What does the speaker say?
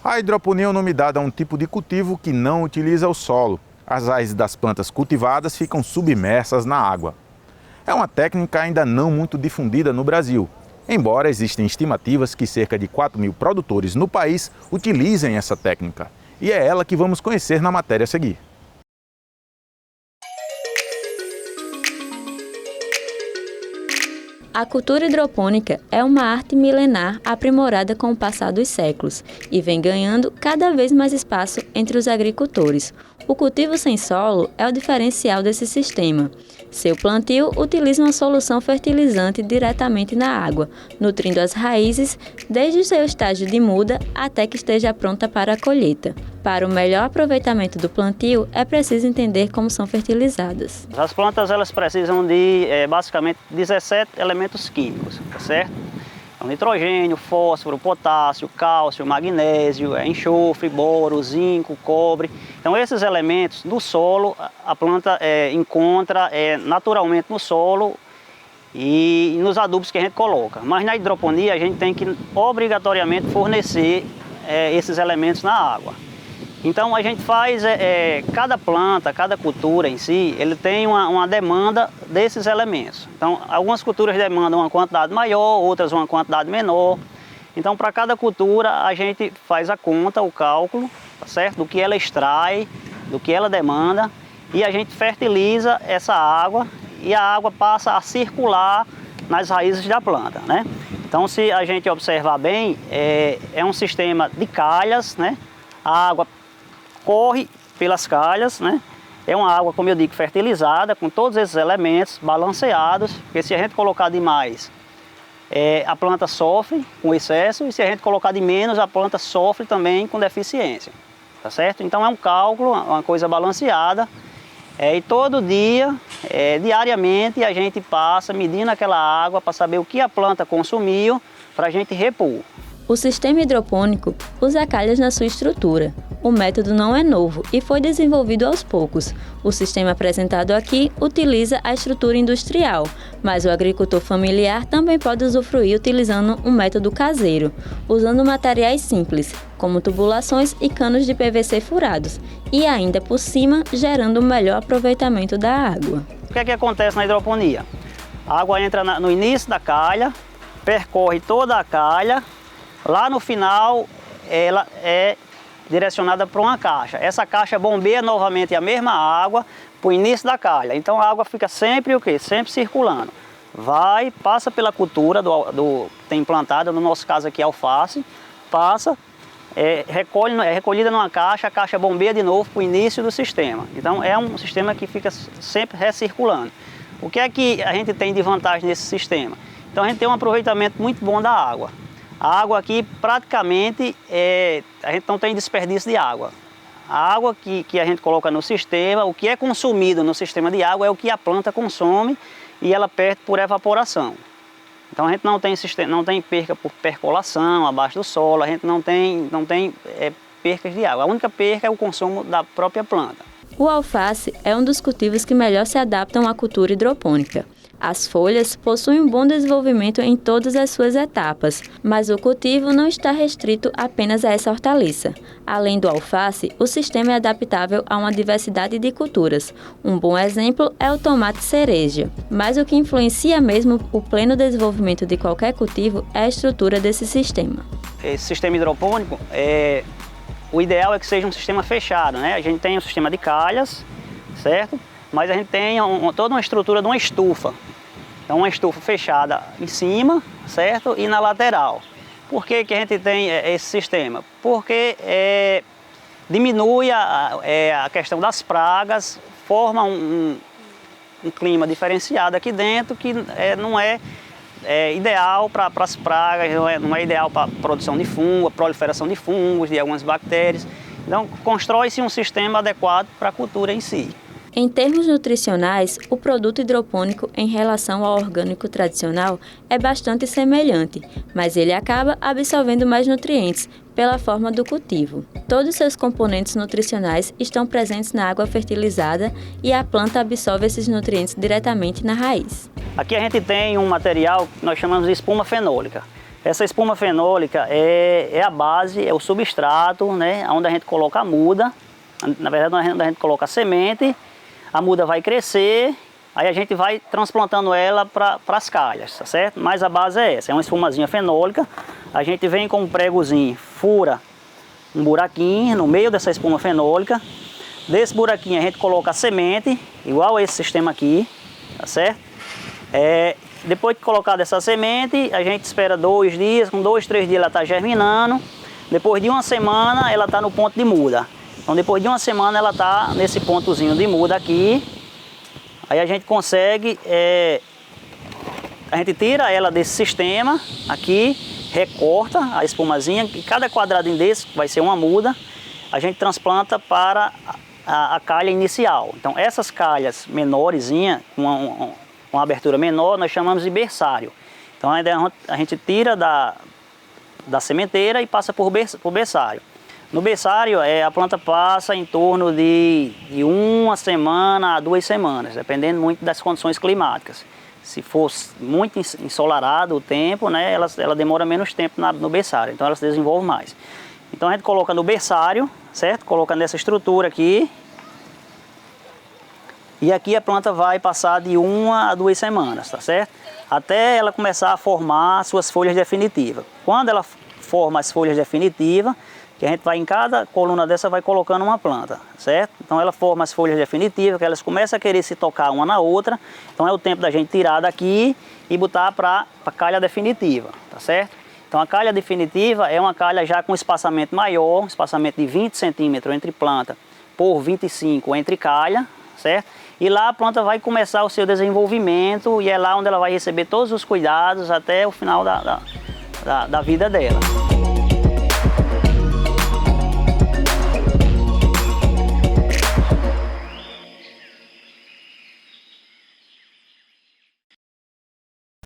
A hidroponia é um nome dado a um tipo de cultivo que não utiliza o solo. As raízes das plantas cultivadas ficam submersas na água. É uma técnica ainda não muito difundida no Brasil, embora existem estimativas que cerca de 4.000 produtores no país utilizem essa técnica. E é ela que vamos conhecer na matéria a seguir. A cultura hidropônica é uma arte milenar aprimorada com o passar dos séculos e vem ganhando cada vez mais espaço entre os agricultores. O cultivo sem solo é o diferencial desse sistema. Seu plantio utiliza uma solução fertilizante diretamente na água, nutrindo as raízes desde o seu estágio de muda até que esteja pronta para a colheita. Para o melhor aproveitamento do plantio, é preciso entender como são fertilizadas. As plantas elas precisam de basicamente 17 elementos químicos, tá certo? Então, nitrogênio, fósforo, potássio, cálcio, magnésio, enxofre, boro, zinco, cobre. Então esses elementos no solo a planta encontra naturalmente no solo e nos adubos que a gente coloca. Mas na hidroponia a gente tem que obrigatoriamente fornecer esses elementos na água. Então a gente faz, cada planta, cada cultura em si, ele tem uma demanda desses elementos. Então algumas culturas demandam uma quantidade maior, outras uma quantidade menor. Então para cada cultura a gente faz a conta, o cálculo, tá certo? Do que ela extrai, do que ela demanda e a gente fertiliza essa água e a água passa a circular nas raízes da planta, né? Então se a gente observar bem, é um sistema de calhas, né? A água corre pelas calhas, né? É uma água, como eu digo, fertilizada, com todos esses elementos balanceados, porque se a gente colocar demais, a planta sofre com excesso, e se a gente colocar de menos, a planta sofre também com deficiência, tá certo? Então é um cálculo, uma coisa balanceada, e todo dia, diariamente, a gente passa medindo aquela água para saber o que a planta consumiu, para a gente repor. O sistema hidropônico usa calhas na sua estrutura. O método não é novo e foi desenvolvido aos poucos. O sistema apresentado aqui utiliza a estrutura industrial, mas o agricultor familiar também pode usufruir utilizando um método caseiro, usando materiais simples, como tubulações e canos de PVC furados, e ainda por cima gerando um melhor aproveitamento da água. O que é que acontece na hidroponia? A água entra no início da calha, percorre toda a calha, lá no final ela é direcionada para uma caixa. Essa caixa bombeia novamente a mesma água para o início da calha. Então a água fica sempre o quê? Sempre circulando. Vai, passa pela cultura tem plantada, no nosso caso aqui alface, passa, é recolhida numa caixa, a caixa bombeia de novo para o início do sistema. Então é um sistema que fica sempre recirculando. O que é que a gente tem de vantagem nesse sistema? Então a gente tem um aproveitamento muito bom da água. A água aqui praticamente, a gente não tem desperdício de água. A água que a gente coloca no sistema, o que é consumido no sistema de água é o que a planta consome e ela perde por evaporação. Então a gente não tem perca por percolação abaixo do solo, a gente não tem percas de água. A única perca é o consumo da própria planta. O alface é um dos cultivos que melhor se adaptam à cultura hidropônica. As folhas possuem um bom desenvolvimento em todas as suas etapas, mas o cultivo não está restrito apenas a essa hortaliça. Além do alface, o sistema é adaptável a uma diversidade de culturas. Um bom exemplo é o tomate cereja. Mas o que influencia mesmo o pleno desenvolvimento de qualquer cultivo é a estrutura desse sistema. Esse sistema hidropônico, o ideal é que seja um sistema fechado, né? A gente tem um sistema de calhas, certo? Mas a gente tem toda uma estrutura de uma estufa. Então uma estufa fechada em cima, certo? E na lateral. Por que que a gente tem esse sistema? Porque diminui a questão das pragas, forma um clima diferenciado aqui dentro que não é ideal para as pragas, não é ideal para a produção de fungo, a proliferação de fungos, de algumas bactérias. Então constrói-se um sistema adequado para a cultura em si. Em termos nutricionais, o produto hidropônico em relação ao orgânico tradicional é bastante semelhante, mas ele acaba absorvendo mais nutrientes pela forma do cultivo. Todos seus componentes nutricionais estão presentes na água fertilizada e a planta absorve esses nutrientes diretamente na raiz. Aqui a gente tem um material que nós chamamos de espuma fenólica. Essa espuma fenólica é a base, é o substrato, né, onde a gente coloca a muda. Na verdade, onde a gente coloca a semente, a muda vai crescer, aí a gente vai transplantando ela para as calhas, tá certo? Mas a base é essa, é uma espumazinha fenólica. A gente vem com um pregozinho, fura um buraquinho no meio dessa espuma fenólica. Desse buraquinho a gente coloca a semente, igual a esse sistema aqui, tá certo? Depois de colocar essa semente, a gente espera 2 dias, com 2, 3 dias ela está germinando. Depois de uma semana ela está no ponto de muda. Então depois de uma semana ela está nesse pontozinho de muda aqui. Aí a gente consegue, a gente tira ela desse sistema aqui, recorta a espumazinha, e cada quadradinho desse vai ser uma muda. A gente transplanta para a calha inicial. Então essas calhas menorzinhas, com uma abertura menor, nós chamamos de berçário. Então a gente tira da sementeira e passa por berçário. No berçário, a planta passa em torno de 1 semana a 2 semanas, dependendo muito das condições climáticas. Se for muito ensolarado o tempo, né, ela demora menos tempo no berçário, então ela se desenvolve mais. Então a gente coloca no berçário, certo? Coloca nessa estrutura aqui. E aqui a planta vai passar de 1 a 2 semanas, tá certo? Até ela começar a formar suas folhas definitivas. Quando ela forma as folhas definitivas, que a gente vai em cada coluna dessa vai colocando uma planta, certo? Então ela forma as folhas definitivas, que elas começam a querer se tocar uma na outra. Então é o tempo da gente tirar daqui e botar para a calha definitiva, tá certo? Então a calha definitiva é uma calha já com espaçamento maior, um espaçamento de 20 centímetros entre planta por 25 entre calha, certo? E lá a planta vai começar o seu desenvolvimento e é lá onde ela vai receber todos os cuidados até o final da vida dela.